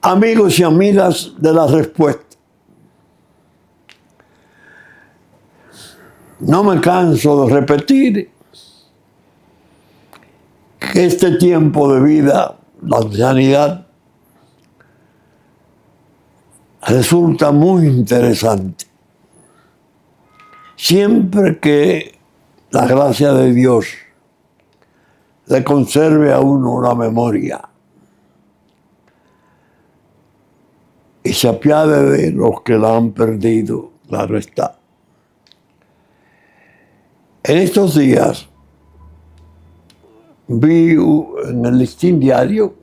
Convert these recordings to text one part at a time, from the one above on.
Amigos y amigas de la respuesta, no me canso de repetir que este tiempo de vida, la ancianidad, resulta muy interesante. Siempre que la gracia de Dios le conserve a uno la memoria y se apiade de los que la han perdido, claro está. En estos días vi en el Listín Diario,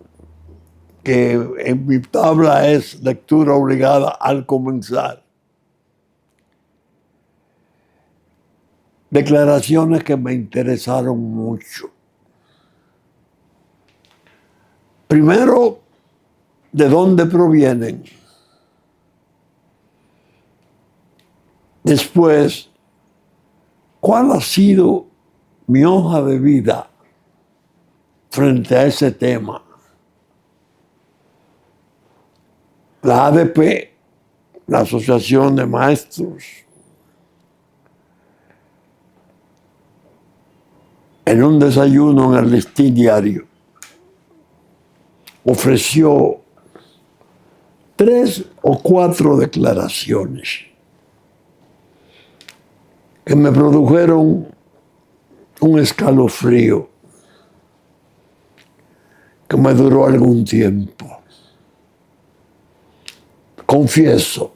que en mi tabla es lectura obligada al comenzar, declaraciones que me interesaron mucho. Primero, ¿de dónde provienen? Después, ¿cuál ha sido mi hoja de vida frente a ese tema? La ADP, la Asociación de Maestros, en un desayuno en el Listín Diario, ofreció 3 o 4 declaraciones que me produjeron un escalofrío que me duró algún tiempo. Confieso,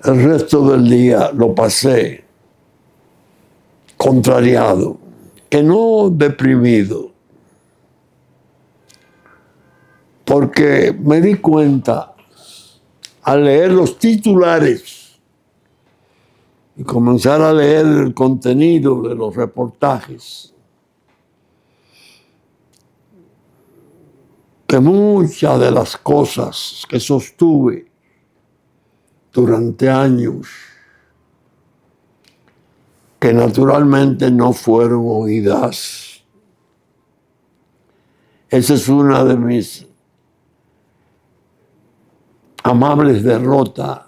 el resto del día lo pasé contrariado, que no deprimido, porque me di cuenta al leer los titulares y comenzar a leer el contenido de los reportajes, que muchas de las cosas que sostuve durante años, que naturalmente no fueron oídas. Esa es una de mis amables derrotas,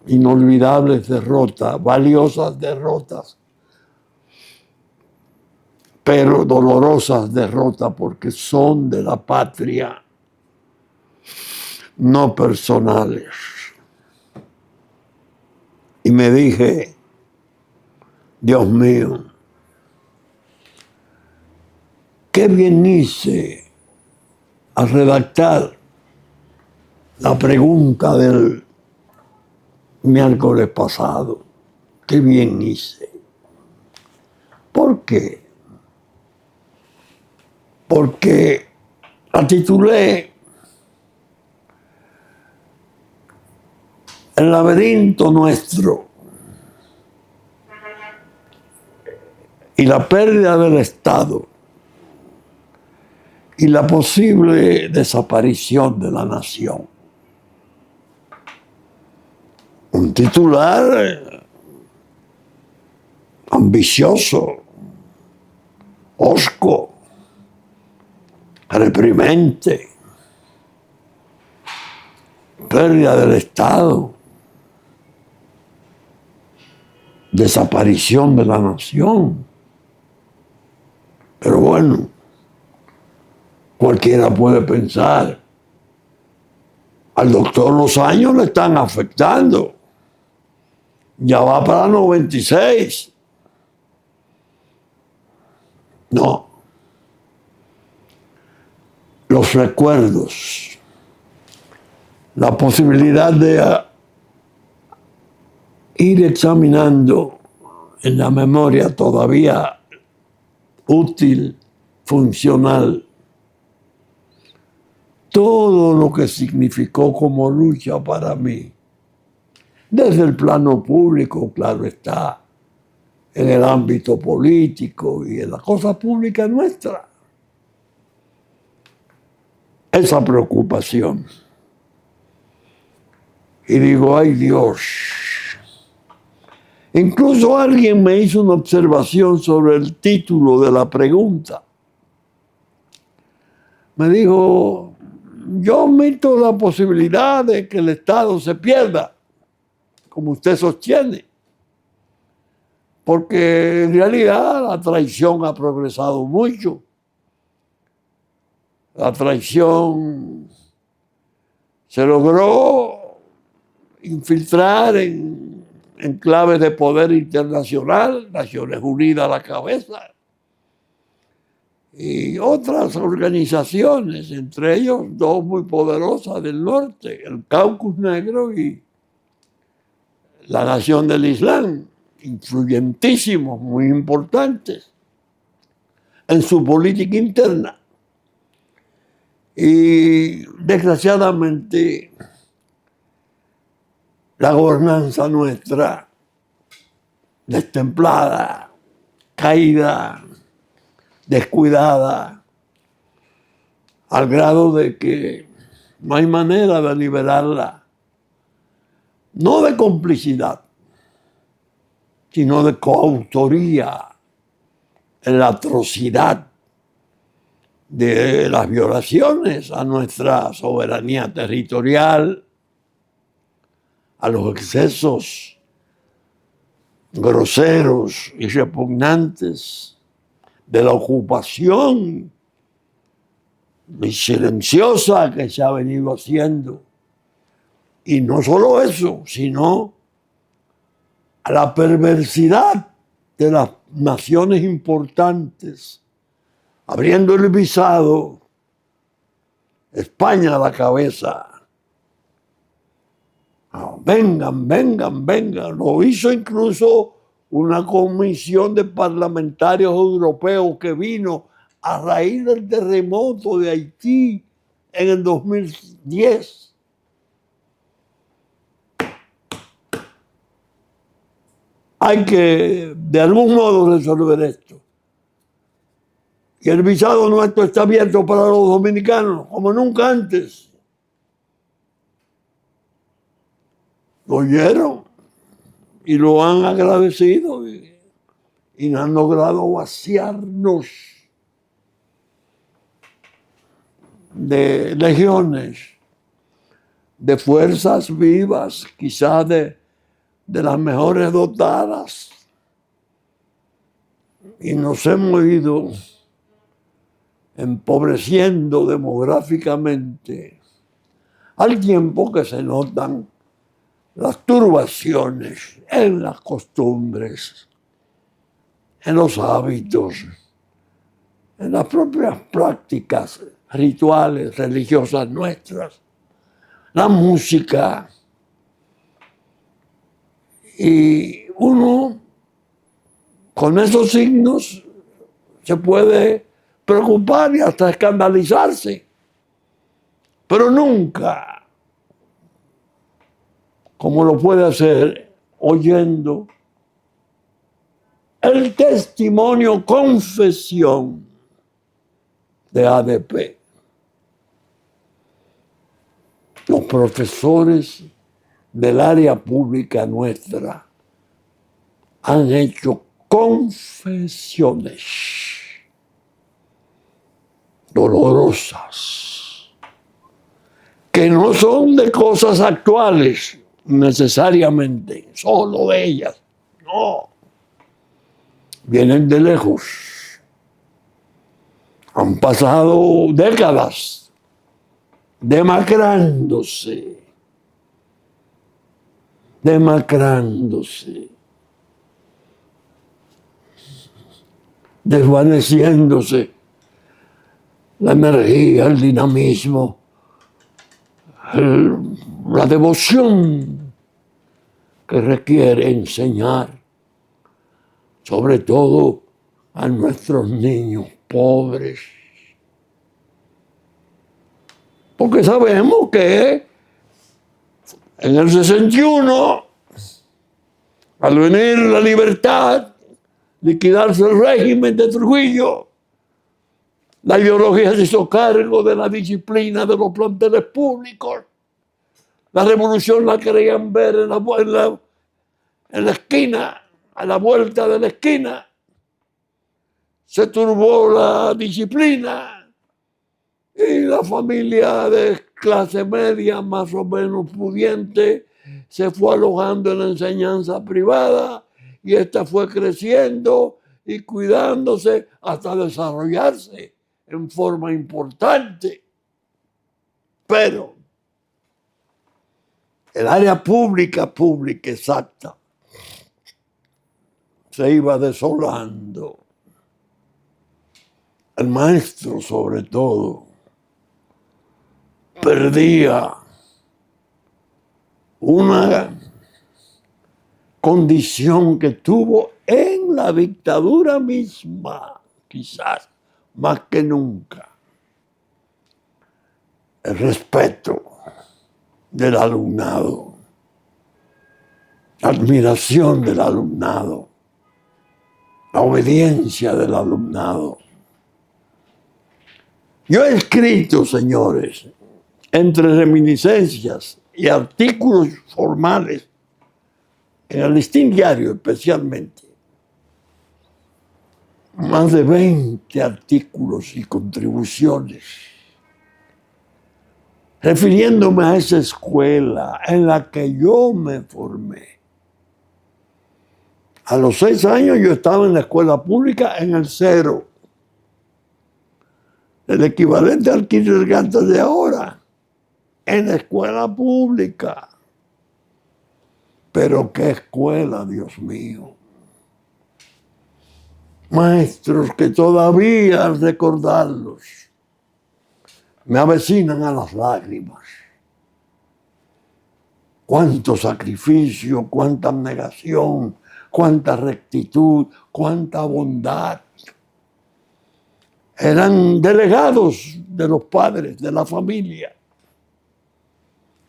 inolvidables derrotas, valiosas derrotas, pero dolorosas derrotas porque son de la patria, no personales. Y me dije, Dios mío, qué bien hice al redactar la pregunta del miércoles pasado. Qué bien hice. ¿Por qué? Porque la titulé El laberinto nuestro y la pérdida del Estado y la posible desaparición de la nación. Un titular ambicioso, hosco, reprimente, pérdida del Estado, desaparición de la nación. Pero bueno, cualquiera puede pensar, al doctor los años le están afectando, ya va para 96. No. Los recuerdos, la posibilidad de ir examinando en la memoria todavía útil, funcional, todo lo que significó como lucha para mí, desde el plano público, claro está, en el ámbito político y en la cosa pública nuestra. Esa preocupación. Y digo, ay Dios. Incluso alguien me hizo una observación sobre el título de la pregunta. Me dijo, yo omito la posibilidad de que el Estado se pierda, como usted sostiene, porque en realidad la traición ha progresado mucho. La traición se logró infiltrar en claves de poder internacional, Naciones Unidas a la cabeza, y otras organizaciones, entre ellos dos muy poderosas del norte, el Caucus Negro y la Nación del Islam, influyentísimos, muy importantes en su política interna. Y desgraciadamente la gobernanza nuestra, destemplada, caída, descuidada, al grado de que no hay manera de liberarla, no de complicidad, sino de coautoría en la atrocidad de las violaciones a nuestra soberanía territorial, a los excesos groseros y repugnantes de la ocupación y silenciosa que se ha venido haciendo. Y no solo eso, sino a la perversidad de las naciones importantes, abriendo el visado, España a la cabeza. Vengan, vengan, vengan. Lo hizo incluso una comisión de parlamentarios europeos que vino a raíz del terremoto de Haití en el 2010. Hay que, de algún modo, resolver esto. Y el visado nuestro está abierto para los dominicanos, como nunca antes. Lo oyeron y lo han agradecido y han logrado vaciarnos de legiones, de fuerzas vivas, quizás de las mejores dotadas. Y nos hemos ido empobreciendo demográficamente al tiempo que se notan las turbaciones en las costumbres, en los hábitos, en las propias prácticas rituales, religiosas nuestras, la música. Y uno, con esos signos, se puede preocupar y hasta escandalizarse, pero nunca como lo puede hacer oyendo el testimonio confesión de ADP. Los profesores del área pública nuestra han hecho confesiones dolorosas, que no son de cosas actuales necesariamente, solo de ellas, no, vienen de lejos, han pasado décadas demacrándose, desvaneciéndose la energía, el dinamismo, la devoción que requiere enseñar, sobre todo a nuestros niños pobres. Porque sabemos que en el 61, al venir la libertad, liquidarse el régimen de Trujillo, la ideología se hizo cargo de la disciplina de los planteles públicos. La revolución la querían ver en la esquina, a la vuelta de la esquina. Se turbó la disciplina Y la familia de clase media, más o menos pudiente, se fue alojando en la enseñanza privada y esta fue creciendo y cuidándose hasta desarrollarse en forma importante. Pero el área pública exacta, se iba desolando. El maestro, sobre todo, perdía una condición que tuvo en la dictadura misma, quizás más que nunca: el respeto del alumnado, la admiración del alumnado, la obediencia del alumnado. Yo he escrito, señores, entre reminiscencias y artículos formales, en el Listín Diario especialmente, más de 20 artículos y contribuciones, refiriéndome a esa escuela en la que yo me formé. A los 6 años yo estaba en la escuela pública en el 0, el equivalente al kindergarten de ahora, en la escuela pública. Pero qué escuela, Dios mío. Maestros que todavía, al recordarlos, me avecinan a las lágrimas. Cuánto sacrificio, cuánta abnegación, cuánta rectitud, cuánta bondad. Eran delegados de los padres, de la familia.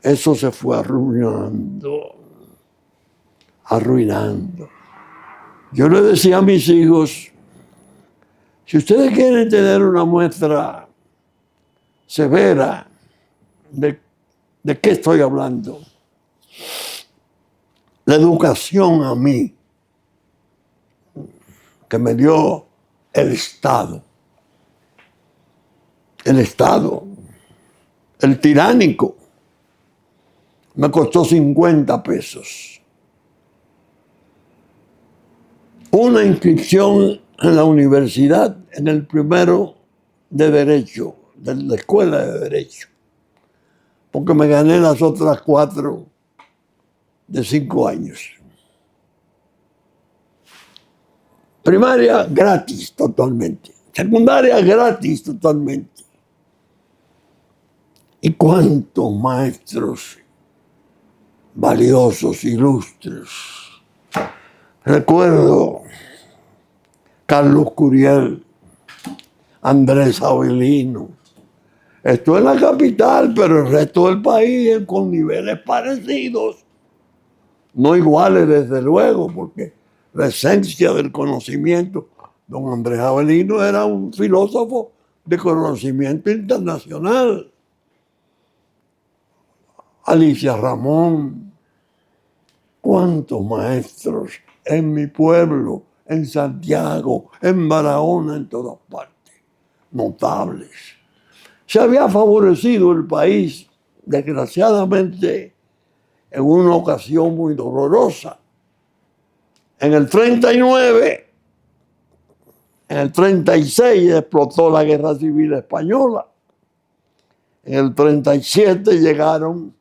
Eso se fue arruinando. Yo le decía a mis hijos: si ustedes quieren tener una muestra severa de qué estoy hablando, la educación a mí, que me dio el Estado, el tiránico, me costó 50 pesos. Una inscripción en la universidad, en el primero de Derecho, de la Escuela de Derecho, porque me gané las otras 4 de 5 años. Primaria gratis totalmente, secundaria gratis totalmente. Y cuántos maestros valiosos, ilustres. Recuerdo Carlos Curiel, Andrés Avelino. Esto es la capital, pero el resto del país con niveles parecidos. No iguales, desde luego, porque la esencia del conocimiento. Don Andrés Avelino era un filósofo de conocimiento internacional. Alicia Ramón. ¿Cuántos maestros en mi pueblo, en Santiago, en Barahona, en todas partes? Notables. Se había favorecido el país, desgraciadamente, en una ocasión muy dolorosa. En el 39, en el 36 explotó la Guerra Civil Española. En el 37 llegaron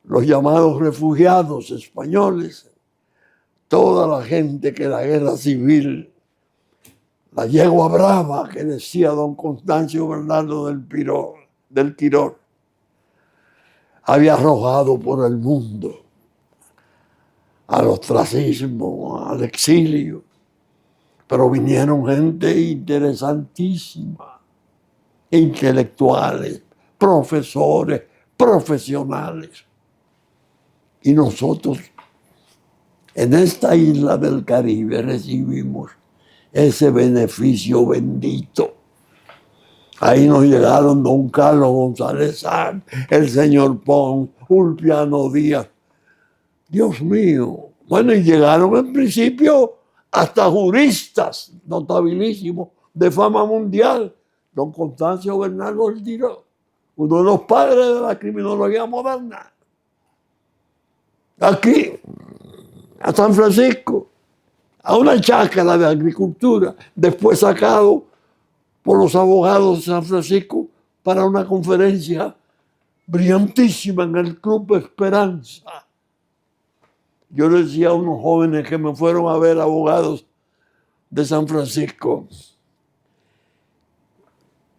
los llamados refugiados españoles, toda la gente que la guerra civil, la yegua brava que decía don Constancio Bernardo del Quirós, había arrojado por el mundo al ostracismo, al exilio. Pero vinieron gente interesantísima, intelectuales, profesores, profesionales. Y nosotros en esta isla del Caribe recibimos ese beneficio bendito. Ahí nos llegaron don Carlos González Sanz, el señor Pons, Ulpiano Díaz. Dios mío. Bueno, y llegaron en principio hasta juristas notabilísimos de fama mundial. don Constancio Bernardo del Tirón, uno de los padres de la criminología moderna. Aquí, a San Francisco, a una chácara de agricultura, después sacado por los abogados de San Francisco para una conferencia brillantísima en el Club Esperanza. Yo le decía a unos jóvenes que me fueron a ver, abogados de San Francisco,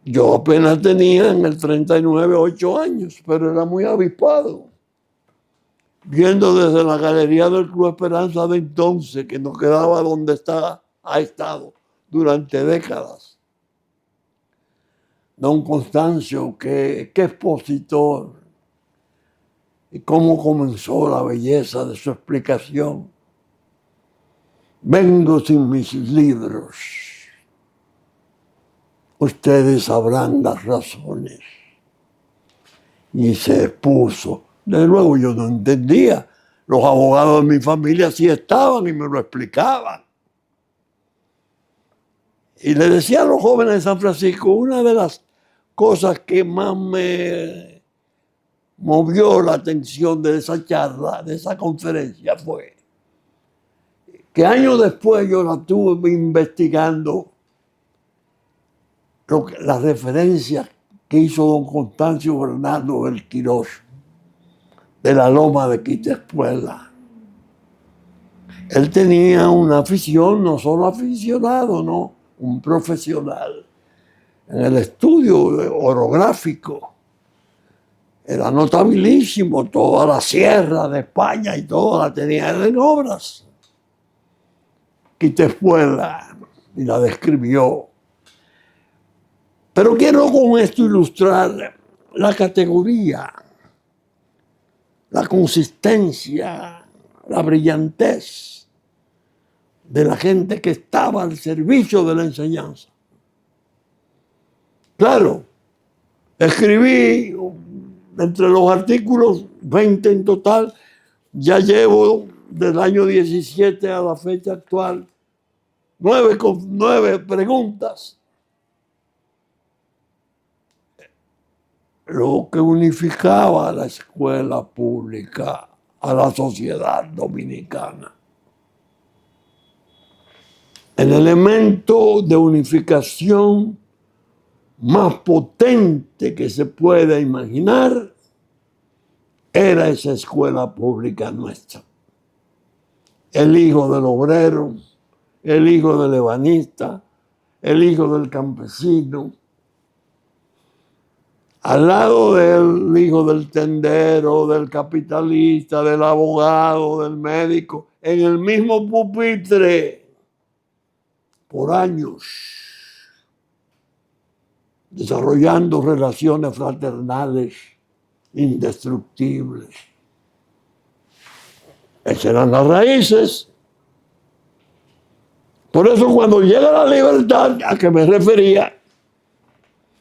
yo apenas tenía en el 39 8 años, pero era muy avispado. Viendo desde la galería del Club Esperanza de entonces, que no quedaba donde ha estado durante décadas. Don Constancio, qué expositor, y cómo comenzó la belleza de su explicación. Vengo sin mis libros. Ustedes sabrán las razones. Y se expuso. Desde luego yo no entendía. Los abogados de mi familia sí estaban y me lo explicaban. Y le decía a los jóvenes de San Francisco, una de las cosas que más me movió la atención de esa charla, de esa conferencia, fue que años después yo la tuve investigando las referencias que hizo don Constancio Bernardo del Quirós, de la Loma de Quitepuela. Él tenía una afición, no solo aficionado, no, un profesional en el estudio orográfico. Era notabilísimo, toda la sierra de España y todo la tenía en obras. Quitepuela, y la describió. Pero quiero con esto ilustrar la categoría, la consistencia, la brillantez de la gente que estaba al servicio de la enseñanza. Claro, escribí entre los artículos, 20 en total, ya llevo del año 17 a la fecha actual 9 preguntas. Lo que unificaba a la escuela pública, a la sociedad dominicana. El elemento de unificación más potente que se pueda imaginar era esa escuela pública nuestra. El hijo del obrero, el hijo del ebanista, el hijo del campesino, al lado del hijo del tendero, del capitalista, del abogado, del médico, en el mismo pupitre, por años, desarrollando relaciones fraternales indestructibles. Esas eran las raíces. Por eso cuando llega la libertad a que me refería,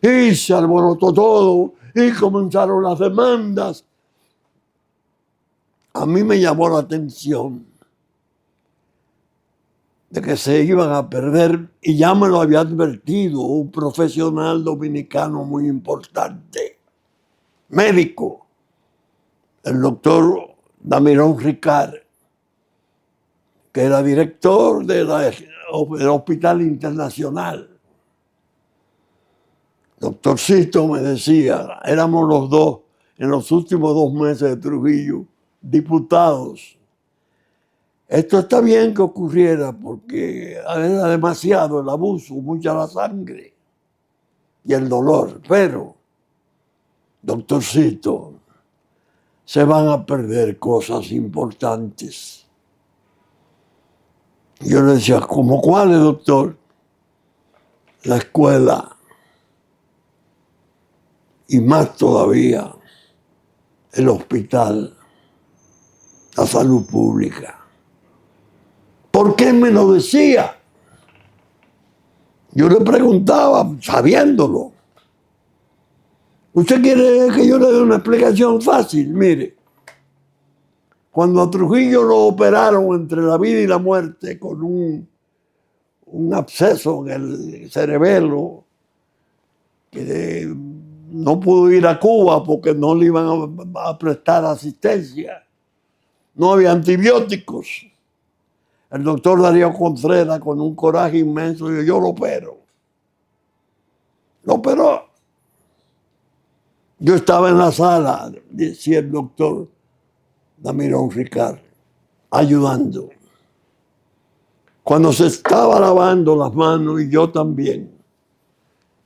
y se alborotó todo, y comenzaron las demandas, a mí me llamó la atención de que se iban a perder, y ya me lo había advertido un profesional dominicano muy importante, médico, el doctor Damirón Ricard, que era director del Hospital Internacional. Doctorcito me decía, éramos los dos en los últimos 2 meses de Trujillo, diputados. Esto está bien que ocurriera porque era demasiado el abuso, mucha la sangre y el dolor, pero, doctorcito, se van a perder cosas importantes. Yo le decía, ¿cómo cuáles, doctor? La escuela. Y más todavía, el hospital, la salud pública. ¿Por qué me lo decía? Yo le preguntaba, sabiéndolo. ¿Usted quiere que yo le dé una explicación fácil? Mire, cuando a Trujillo lo operaron entre la vida y la muerte con un absceso en el cerebelo, que no pudo ir a Cuba porque no le iban a prestar asistencia. No había antibióticos. El doctor Darío Contreras, con un coraje inmenso, dijo: yo lo opero. Lo operó. Yo estaba en la sala, decía el doctor Damirón Ricard, ayudando. Cuando se estaba lavando las manos, y yo también,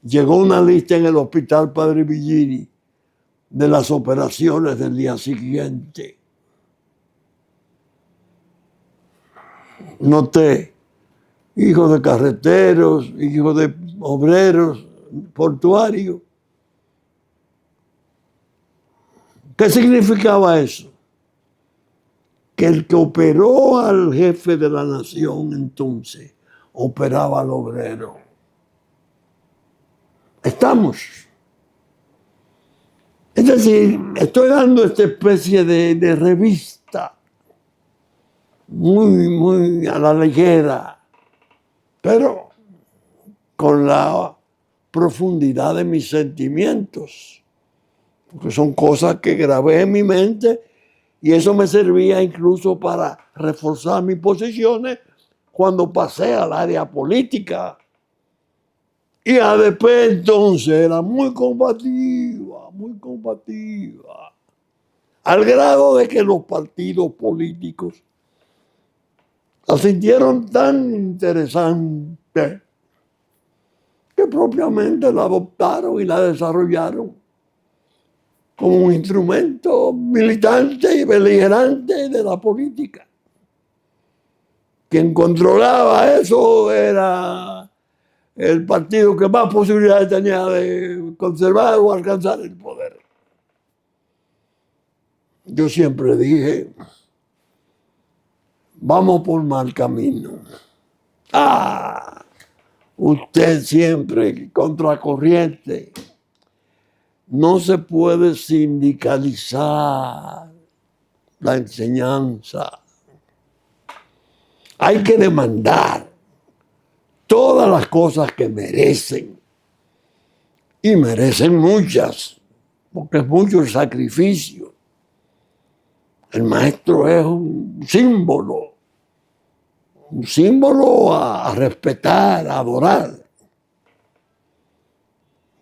llegó una lista en el hospital Padre Villini de las operaciones del día siguiente. Noté hijos de carreteros, hijos de obreros portuarios. ¿Qué significaba eso? Que el que operó al jefe de la nación entonces operaba al obrero. Estamos. Es decir, estoy dando esta especie de revista muy a la ligera, pero con la profundidad de mis sentimientos, porque son cosas que grabé en mi mente y eso me servía incluso para reforzar mis posiciones cuando pasé al área política. Y ADP entonces era muy combativa, al grado de que los partidos políticos la sintieron tan interesante que propiamente la adoptaron y la desarrollaron como un instrumento militante y beligerante de la política. Quien controlaba eso era el partido que más posibilidades tenía de conservar o alcanzar el poder. Yo siempre dije: vamos por mal camino. Usted siempre contracorriente. No se puede sindicalizar la enseñanza. Hay que demandar todas las cosas que merecen. Y merecen muchas, porque es mucho el sacrificio. El maestro es un símbolo a respetar, a adorar.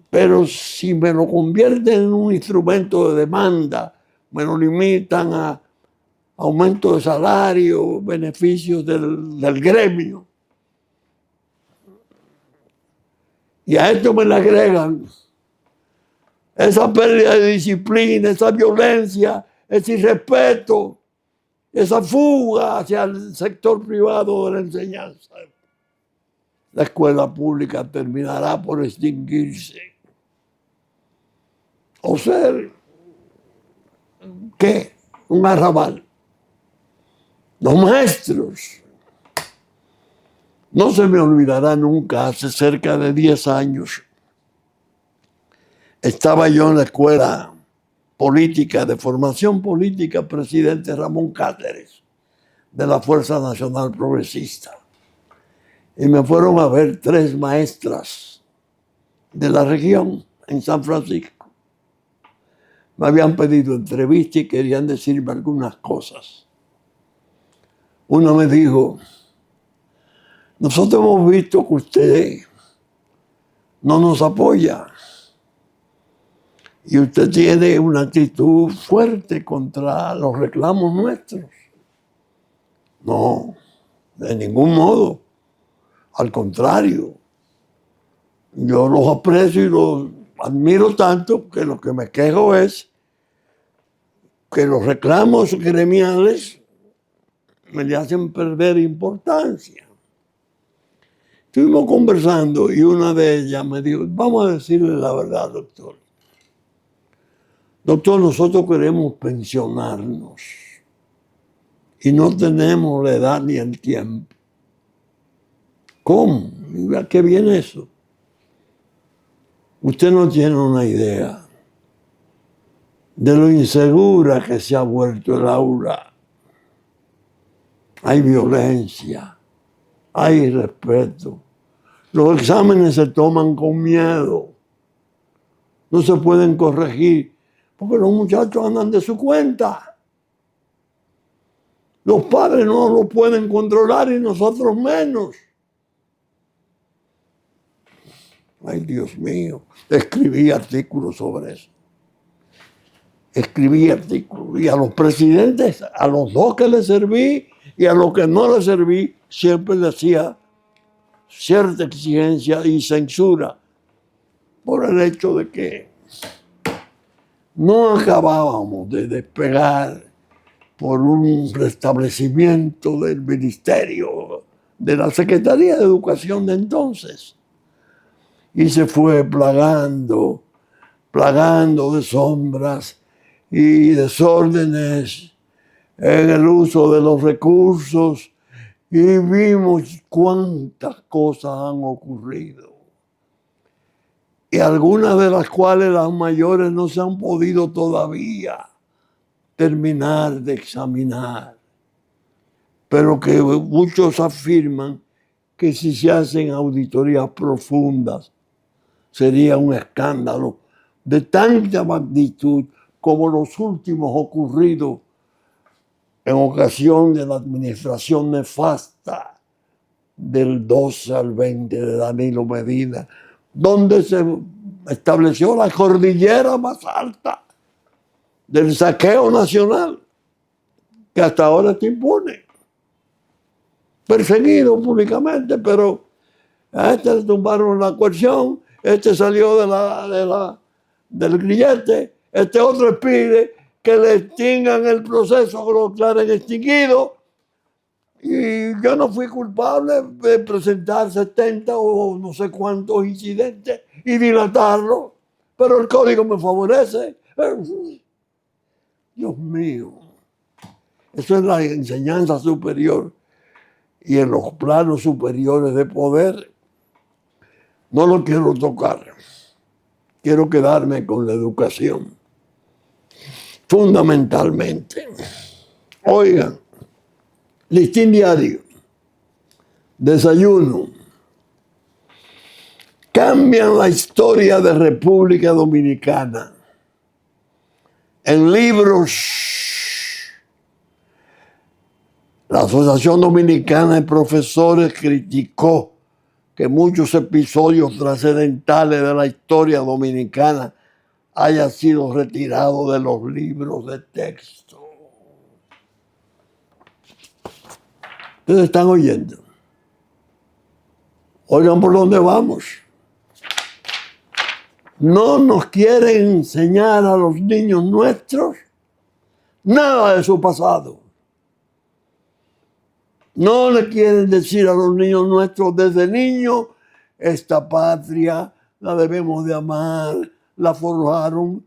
Pero si me lo convierten en un instrumento de demanda, me lo limitan a aumento de salario, beneficios del gremio, y a esto me le agregan esa pérdida de disciplina, esa violencia, ese irrespeto, esa fuga hacia el sector privado de la enseñanza, la escuela pública terminará por extinguirse o ser, ¿qué? Un arrabal. Los maestros. No se me olvidará nunca, hace cerca de 10 años, estaba yo en la escuela política, de formación política, presidente Ramón Cáceres, de la Fuerza Nacional Progresista. Y me fueron a ver 3 maestras de la región en San Francisco. Me habían pedido entrevista y querían decirme algunas cosas. Una me dijo: nosotros hemos visto que usted no nos apoya y usted tiene una actitud fuerte contra los reclamos nuestros. No, de ningún modo. Al contrario, yo los aprecio y los admiro tanto que lo que me quejo es que los reclamos gremiales me le hacen perder importancia. Estuvimos conversando y una de ellas me dijo: vamos a decirle la verdad, doctor. Doctor, nosotros queremos pensionarnos y no tenemos la edad ni el tiempo. ¿Cómo? ¿A qué viene eso? Usted no tiene una idea de lo insegura que se ha vuelto el aula. Hay violencia, hay irrespeto. Los exámenes se toman con miedo. no se pueden corregir, porque los muchachos andan de su cuenta. Los padres no lo pueden controlar y nosotros menos. Ay, Dios mío, escribí artículos sobre eso. Escribí artículos y a los presidentes, a los dos que les serví y a los que no les serví, siempre les hacía cierta exigencia y censura por el hecho de que no acabábamos de despegar por un restablecimiento del ministerio, de la Secretaría de Educación de entonces. Y se fue plagando de sombras y desórdenes en el uso de los recursos, y vimos cuántas cosas han ocurrido. Y algunas de las cuales las mayores no se han podido todavía terminar de examinar, pero que muchos afirman que si se hacen auditorías profundas sería un escándalo de tanta magnitud como los últimos ocurridos en ocasión de la administración nefasta del 12 al 20 de Danilo Medina, donde se estableció la cordillera más alta del saqueo nacional, que hasta ahora está impune, perseguido públicamente, pero a este le tumbaron la coerción, este salió del grillete, este otro pide que le extingan el proceso, que lo declaren extinguido, y yo no fui culpable de presentar 70 o no sé cuántos incidentes y dilatarlo, pero el código me favorece. Dios mío, eso es la enseñanza superior, y en los planos superiores de poder no lo quiero tocar. Quiero quedarme con la educación, fundamentalmente. Oigan, listín diario, desayuno. Cambian la historia de República Dominicana. En libros, la Asociación Dominicana de Profesores criticó que muchos episodios trascendentales de la historia dominicana hayan sido retirados de los libros de texto. Ustedes están oyendo. Oigan por dónde vamos. No nos quieren enseñar a los niños nuestros nada de su pasado. No le quieren decir a los niños nuestros desde niños, esta patria la debemos de amar, la forjaron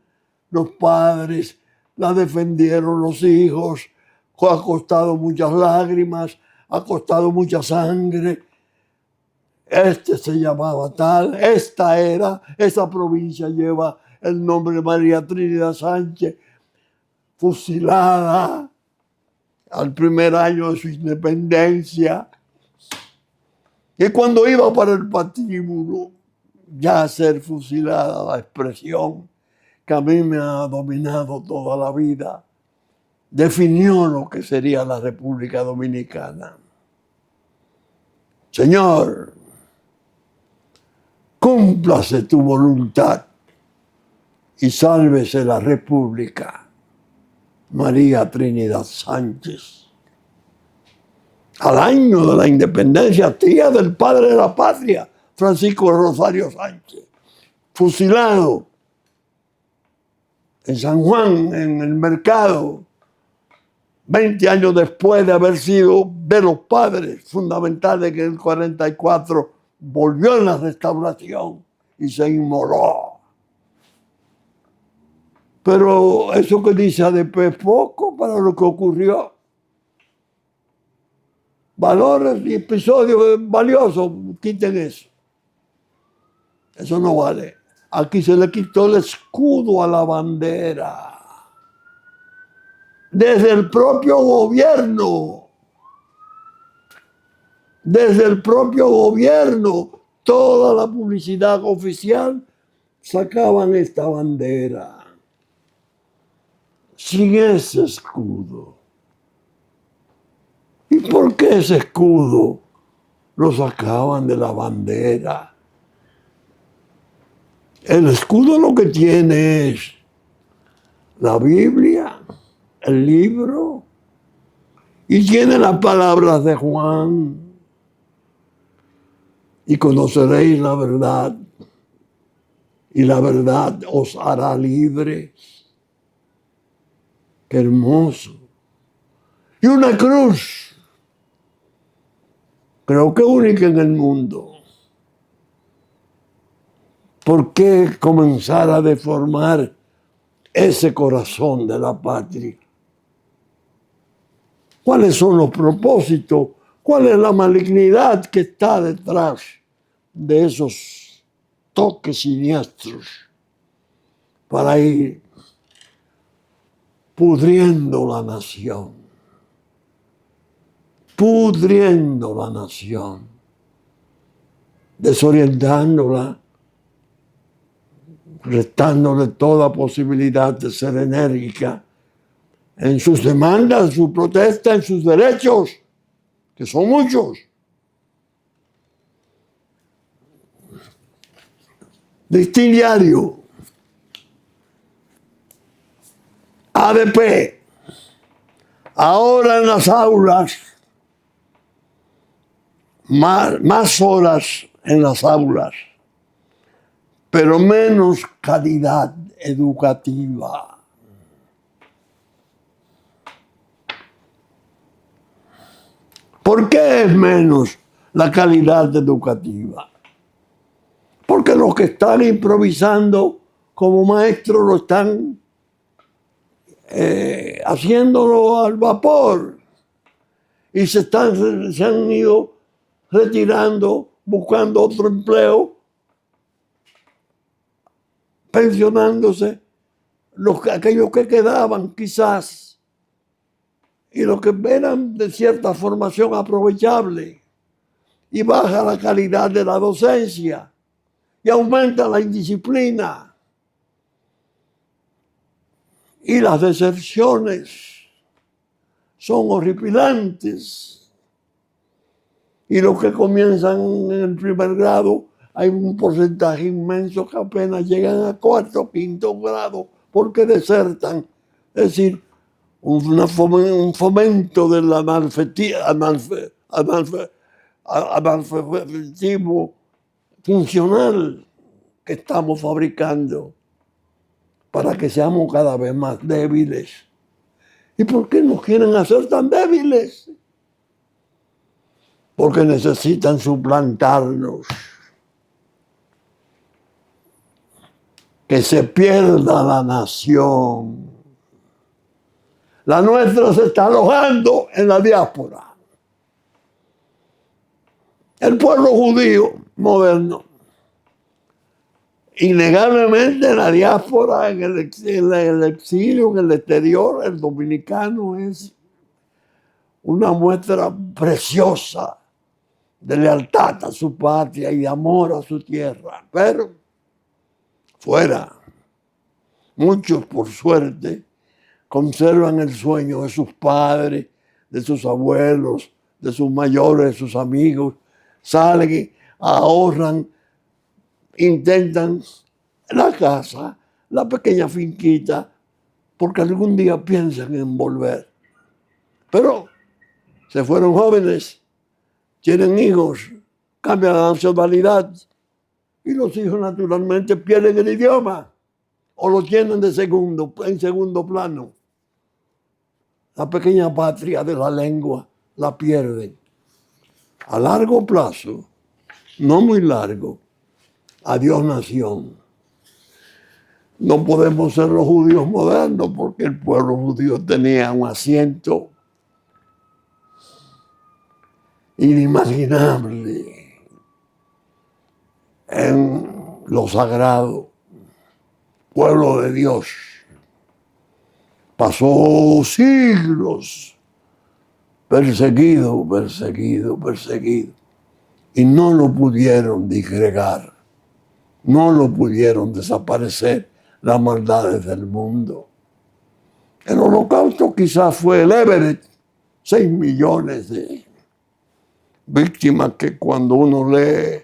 los padres, la defendieron los hijos, ha costado muchas lágrimas, ha costado mucha sangre. Este se llamaba tal, esa provincia lleva el nombre de María Trinidad Sánchez, fusilada al primer año de su independencia. Y cuando iba para el patíbulo, ya ser fusilada, la expresión que a mí me ha dominado toda la vida, definió lo que sería la República Dominicana. Señor, cúmplase tu voluntad y sálvese la República. María Trinidad Sánchez. Al año de la independencia, tía del padre de la patria, Francisco Rosario Sánchez, fusilado en San Juan, en el mercado, 20 años después de haber sido de los padres fundamentales que en el 44 volvió en la restauración y se inmoló. Pero eso que dice ADP es poco para lo que ocurrió. Valores y episodios valiosos, quiten eso. Eso no vale. Aquí se le quitó el escudo a la bandera. Desde el propio gobierno. Desde el propio gobierno, toda la publicidad oficial sacaban esta bandera sin ese escudo. ¿Y por qué ese escudo lo sacaban de la bandera? El escudo lo que tiene es la Biblia, el libro, y tiene las palabras de Juan. Y conoceréis la verdad, y la verdad os hará libres. Qué hermoso. Y una cruz, creo que única en el mundo. ¿Por qué comenzar a deformar ese corazón de la patria? ¿Cuáles son los propósitos? ¿Cuál es la malignidad que está detrás de esos toques siniestros para ir pudriendo la nación? Pudriendo la nación, desorientándola, restándole toda posibilidad de ser enérgica en sus demandas, en su protesta, en sus derechos, que son muchos. Listín Diario, ADP, ahora en las aulas, más horas en las aulas, pero menos calidad educativa. ¿Por qué es menos la calidad educativa? Porque los que están improvisando como maestros lo están haciéndolo al vapor y se han ido retirando, buscando otro empleo, pensionándose aquellos que quedaban quizás y los que eran de cierta formación aprovechable, y baja la calidad de la docencia y aumenta la indisciplina y las deserciones son horripilantes. Y los que comienzan en el primer grado, hay un porcentaje inmenso que apenas llegan a cuarto o quinto grado porque desertan. Es decir, un fomento del analfabetismo funcional que estamos fabricando para que seamos cada vez más débiles. ¿Y por qué nos quieren hacer tan débiles? Porque necesitan suplantarnos. Que se pierda la nación. La nuestra se está alojando en la diáspora. El pueblo judío moderno, innegablemente en la diáspora, en el exilio, en el exterior, el dominicano es una muestra preciosa de lealtad a su patria y de amor a su tierra. Pero fuera, muchos por suerte conservan el sueño de sus padres, de sus abuelos, de sus mayores, de sus amigos, salen, ahorran, intentan la casa, la pequeña finquita, porque algún día piensan en volver. Pero se fueron jóvenes, tienen hijos, cambian la nacionalidad y los hijos naturalmente pierden el idioma o lo tienen en segundo plano. La pequeña patria de la lengua la pierden. A largo plazo, no muy largo, adiós nación. No podemos ser los judíos modernos porque el pueblo judío tenía un asiento inimaginable en lo sagrado, pueblo de Dios. Pasó siglos perseguido, y no lo pudieron disgregar. no lo pudieron desaparecer las maldades del mundo. El Holocausto quizás fue el Everett, 6 millones de víctimas que cuando uno lee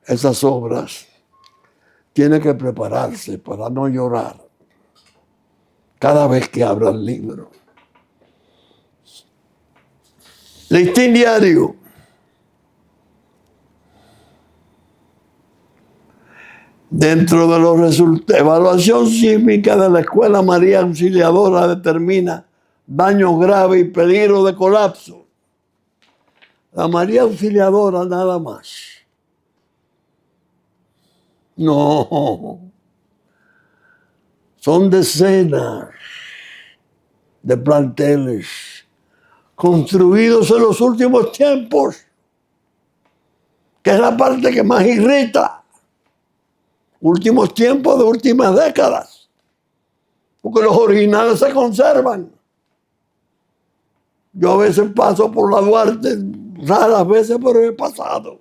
esas obras tiene que prepararse para no llorar cada vez que abra el libro. Listín Diario. Dentro de los resultados, evaluación sísmica de la Escuela María Auxiliadora determina daños graves y peligro de colapso. La María Auxiliadora nada más. No. Son decenas de planteles construidos en los últimos tiempos, que es la parte que más irrita. Últimos tiempos de últimas décadas, porque los originales se conservan. Yo a veces paso por la Duarte, raras veces, pero he pasado,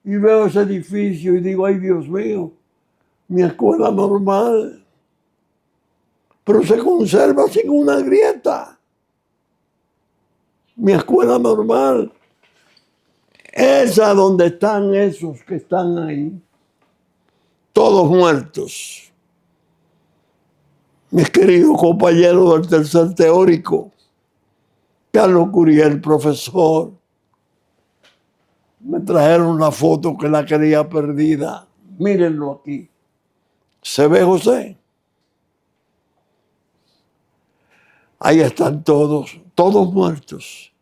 y veo ese edificio y digo, ay Dios mío, mi escuela normal, pero se conserva sin una grieta. Mi escuela normal, esa donde están esos que están ahí, todos muertos. Mis queridos compañeros del tercer teórico, Carlos Curiel, profesor, me trajeron una foto que la quería perdida. Mírenlo aquí. ¿Se ve, José? Ahí están todos muertos.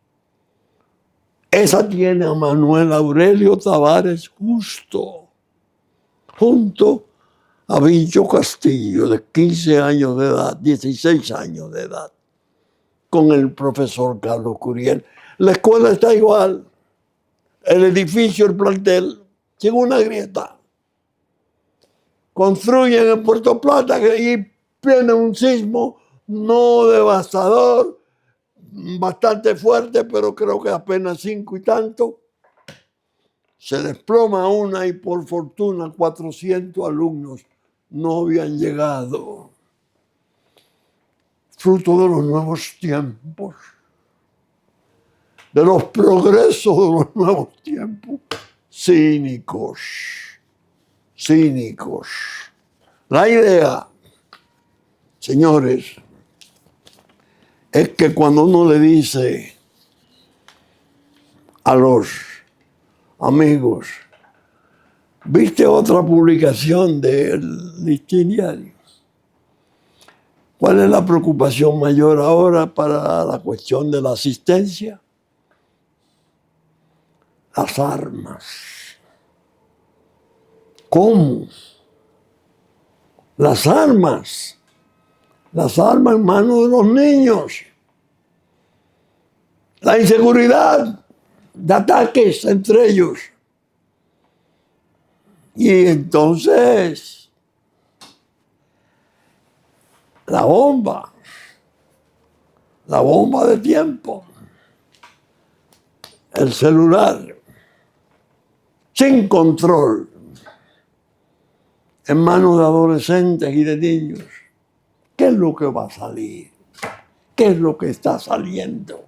Esa tiene a Manuel Aurelio Tavares Justo, junto a Vincho Castillo, de 15 años de edad, 16 años de edad, con el profesor Carlos Curiel. La escuela está igual, el edificio, el plantel, sin una grieta. Construyen en Puerto Plata y viene un sismo no devastador, bastante fuerte, pero creo que apenas 5 y tanto. Se desploma una y por fortuna 400 alumnos no habían llegado. Fruto de los nuevos tiempos, de los progresos de los nuevos tiempos. Cínicos. La idea, señores, es que cuando uno le dice a los amigos, ¿viste otra publicación del Listín Diario? ¿Cuál es la preocupación mayor ahora para la cuestión de la asistencia? Las armas. ¿Cómo? Las armas en manos de los niños. La inseguridad de ataques entre ellos. Y entonces, la bomba de tiempo, el celular, sin control, en manos de adolescentes y de niños. ¿Qué es lo que va a salir? ¿Qué es lo que está saliendo?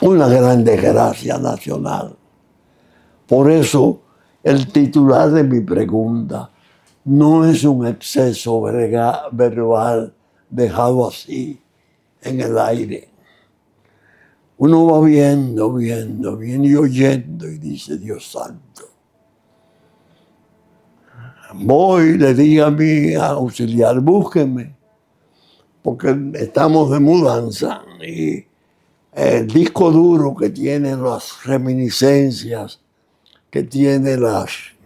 Una gran desgracia nacional. Por eso, el titular de mi pregunta no es un exceso verbal dejado así en el aire. Uno va viendo y oyendo y dice, Dios santo. Voy, le digo a mi auxiliar, búsqueme, porque estamos de mudanza y el disco duro que tiene las reminiscencias, que tiene los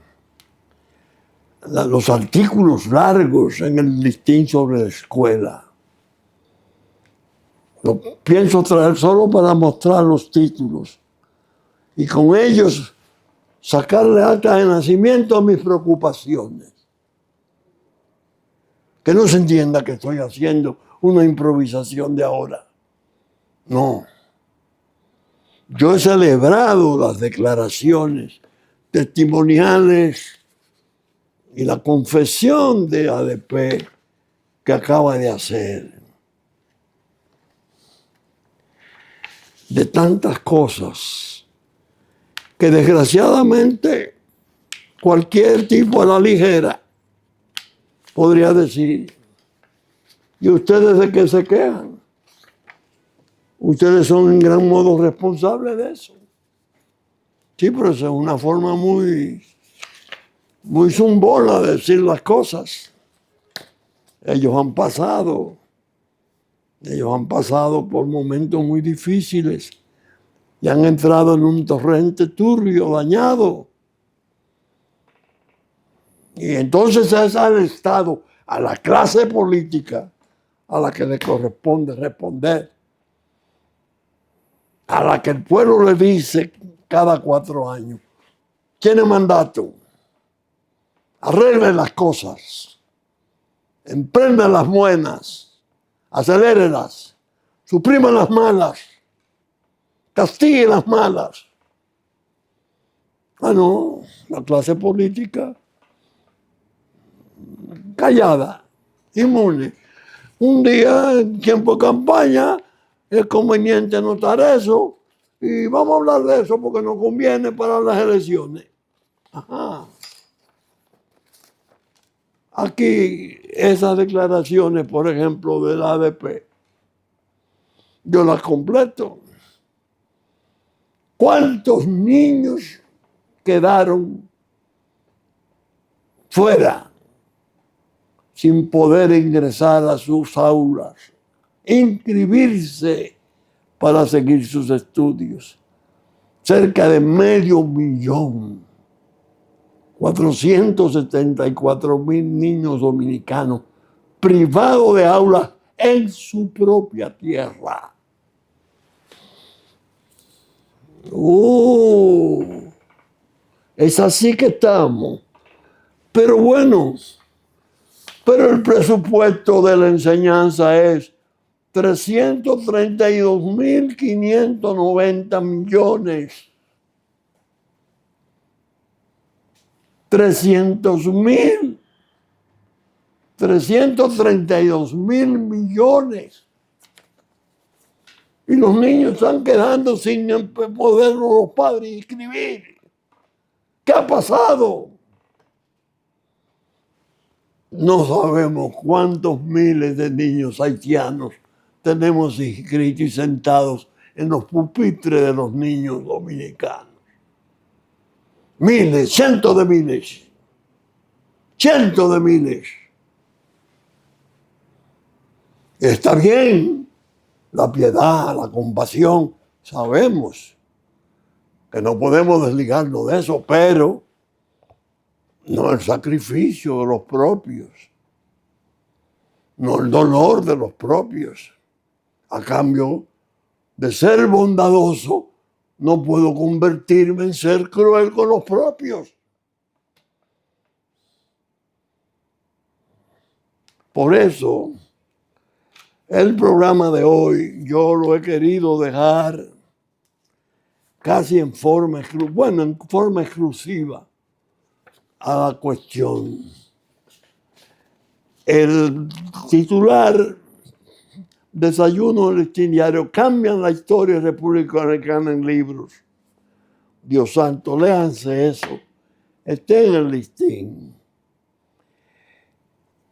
artículos largos en el listín sobre la escuela. Lo pienso traer solo para mostrar los títulos y con ellos sacarle acta de nacimiento a mis preocupaciones. Que no se entienda que estoy haciendo una improvisación de ahora. No. Yo he celebrado las declaraciones testimoniales y la confesión de ADP que acaba de hacer. De tantas cosas que desgraciadamente cualquier tipo a la ligera podría decir. ¿Y ustedes de qué se quejan? Ustedes son en gran modo responsables de eso. Sí, pero esa es una forma muy zumbola de decir las cosas. Ellos han pasado por momentos muy difíciles y han entrado en un torrente turbio, dañado. Y entonces es al Estado, a la clase política, a la que le corresponde responder, a la que el pueblo le dice cada 4 años: tiene mandato, arregle las cosas, emprenda las buenas, acelérelas, suprima las malas, castigue las malas. Ah, no, la clase política callada, inmune. Un día, en tiempo de campaña, es conveniente anotar eso y vamos a hablar de eso porque nos conviene para las elecciones. Ajá. Aquí, esas declaraciones, por ejemplo, del ADP, yo las completo. ¿Cuántos niños quedaron fuera sin poder ingresar a sus aulas, inscribirse para seguir sus estudios? Cerca de 500,000, 474,000 niños dominicanos privados de aulas en su propia tierra. Es así que estamos. Pero bueno, el presupuesto de la enseñanza es 332,590 millones. 332,000 millones. Y los niños están quedando sin poder los padres inscribir. ¿Qué ha pasado? No sabemos cuántos miles de niños haitianos tenemos inscritos y sentados en los pupitres de los niños dominicanos. Miles, cientos de miles. Está bien la piedad, la compasión. Sabemos que no podemos desligarnos de eso, pero no el sacrificio de los propios, no el dolor de los propios. A cambio de ser bondadoso, no puedo convertirme en ser cruel con los propios. Por eso, el programa de hoy yo lo he querido dejar casi en forma exclusiva a la cuestión. El titular, Desayuno del Listín Diario, cambian la historia republicana en libros. Dios santo, léanse eso. Esté en el listín.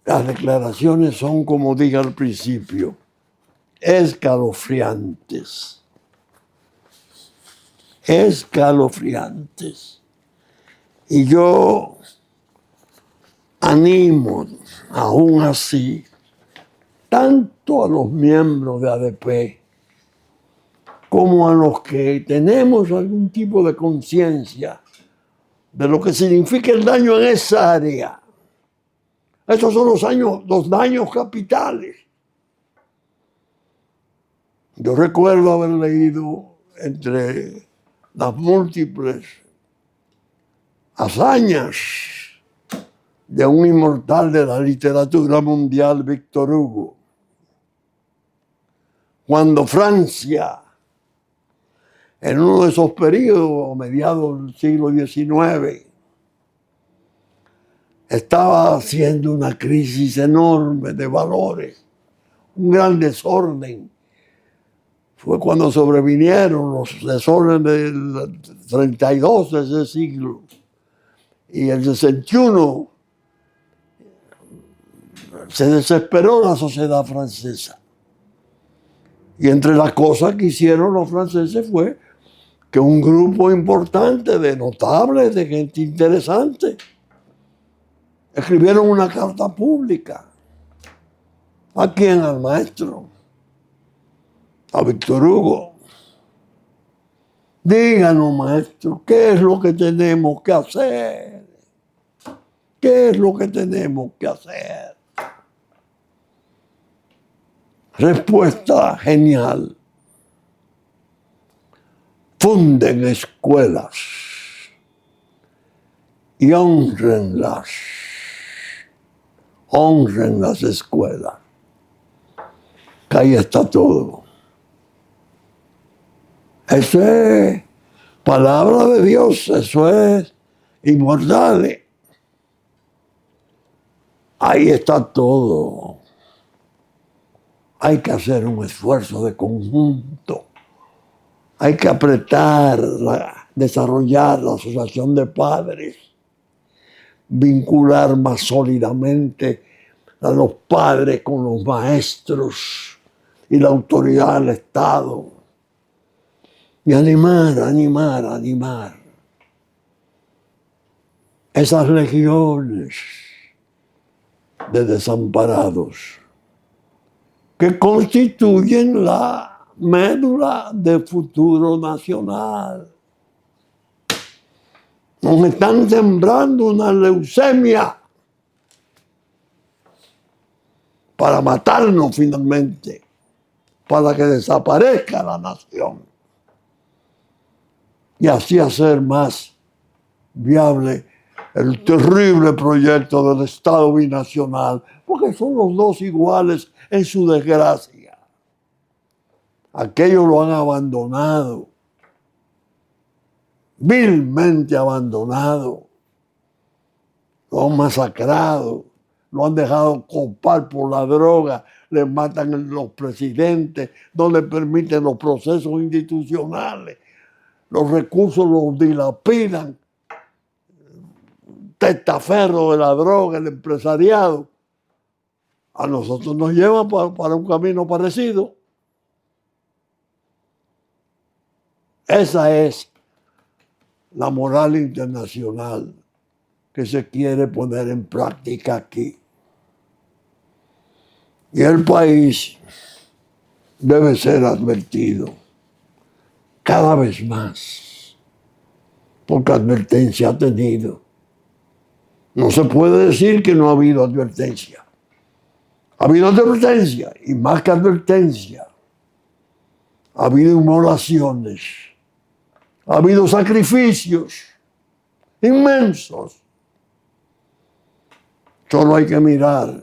Las declaraciones son, como dije al principio, escalofriantes. Y yo animo, aún así, tanto a los miembros de ADP como a los que tenemos algún tipo de conciencia de lo que significa el daño en esa área. Estos son los daños capitales. Yo recuerdo haber leído entre las múltiples hazañas de un inmortal de la literatura mundial, Víctor Hugo, cuando Francia en uno de esos periodos, mediados del siglo XIX, estaba haciendo una crisis enorme de valores, un gran desorden. Fue cuando sobrevinieron los desórdenes del 32 de ese siglo y el 61 se desesperó la sociedad francesa. Y entre las cosas que hicieron los franceses fue que un grupo importante de notables, de gente interesante, escribieron una carta pública. ¿A quién? Al maestro, a Víctor Hugo. Díganos, maestro, ¿qué es lo que tenemos que hacer? ¿Qué es lo que tenemos que hacer? Respuesta genial. Funden escuelas y honrenlas. Honren las escuelas. Que ahí está todo. Eso es palabra de Dios, eso es inmortal. Ahí está todo. Hay que hacer un esfuerzo de conjunto. Hay que apretar, desarrollar la asociación de padres, vincular más sólidamente a los padres con los maestros y la autoridad del Estado. Y animar esas legiones de desamparados que constituyen la médula del futuro nacional. Nos están sembrando una leucemia para matarnos finalmente, para que desaparezca la nación y así hacer más viable el terrible proyecto del Estado binacional, porque son los dos iguales en su desgracia. Aquellos lo han abandonado, vilmente abandonado, lo han masacrado, lo han dejado copar por la droga, le matan los presidentes, no le permiten los procesos institucionales, los recursos los dilapidan, testaferro de la droga, el empresariado. A nosotros nos llevan para un camino parecido. Esa es la moral internacional que se quiere poner en práctica aquí. Y el país debe ser advertido cada vez más, porque advertencia ha tenido. No se puede decir que no ha habido advertencia. Ha habido advertencia, y más que advertencia, ha habido inmolaciones, ha habido sacrificios inmensos. Solo hay que mirar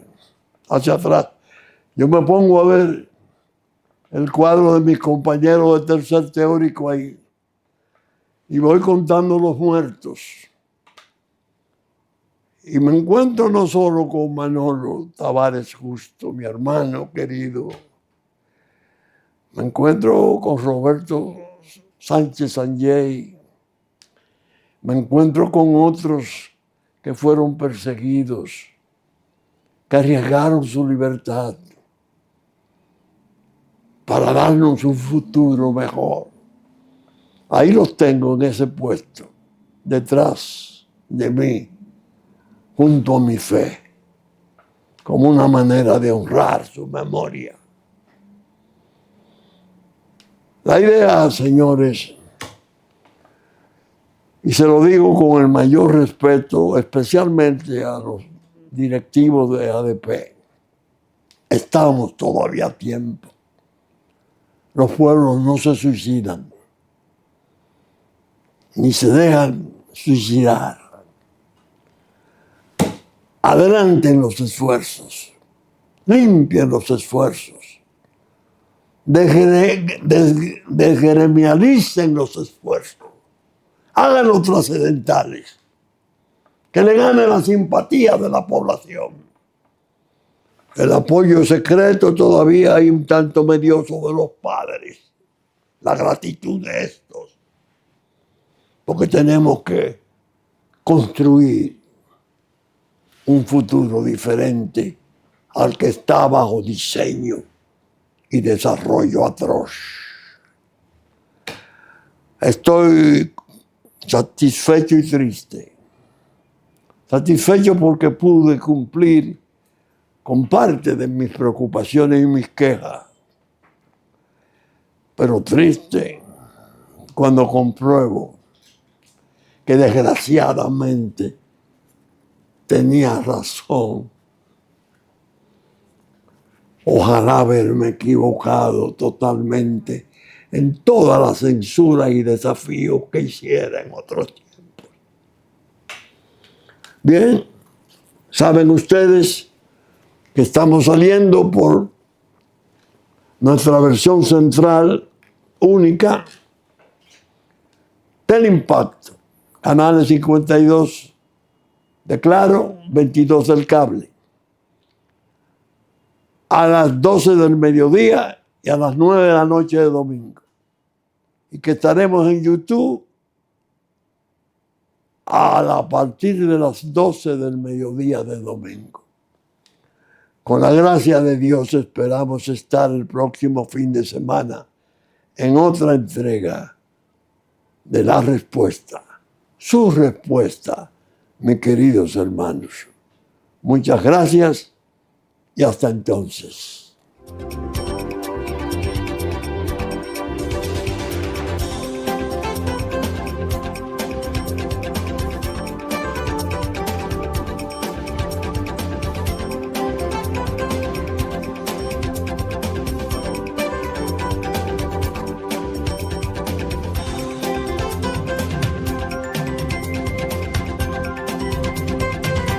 hacia atrás. Yo me pongo a ver el cuadro de mis compañeros de tercer teórico ahí y voy contando los muertos. Y me encuentro no solo con Manolo Tavares Justo, mi hermano querido, me encuentro con Roberto Sánchez Sanjay, me encuentro con otros que fueron perseguidos, que arriesgaron su libertad para darnos un futuro mejor. Ahí los tengo en ese puesto, detrás de mí, junto a mi fe, como una manera de honrar su memoria. La idea, señores, y se lo digo con el mayor respeto, especialmente a los directivos de ADP, estamos todavía a tiempo. Los pueblos no se suicidan, ni se dejan suicidar. Adelanten los esfuerzos, limpien los esfuerzos. desgremialicen los esfuerzos, háganlos trascendentales, que le gane la simpatía de la población. El apoyo secreto todavía hay un tanto medioso de los padres, la gratitud de estos, porque tenemos que construir un futuro diferente al que está bajo diseño y desarrollo atroz. Estoy satisfecho y triste. Satisfecho porque pude cumplir con parte de mis preocupaciones y mis quejas, pero triste cuando compruebo que desgraciadamente tenía razón. Ojalá haberme equivocado totalmente en todas las censuras y desafíos que hiciera en otros tiempos. Bien, saben ustedes que estamos saliendo por nuestra versión central única, Teleimpacto, canales 52 de Claro, 22 del cable, a las 12 del mediodía y a las 9 de la noche de domingo. Y que estaremos en YouTube a partir de las 12 del mediodía de domingo. Con la gracia de Dios esperamos estar el próximo fin de semana en otra entrega de La Respuesta, su respuesta, mis queridos hermanos. Muchas gracias y hasta entonces.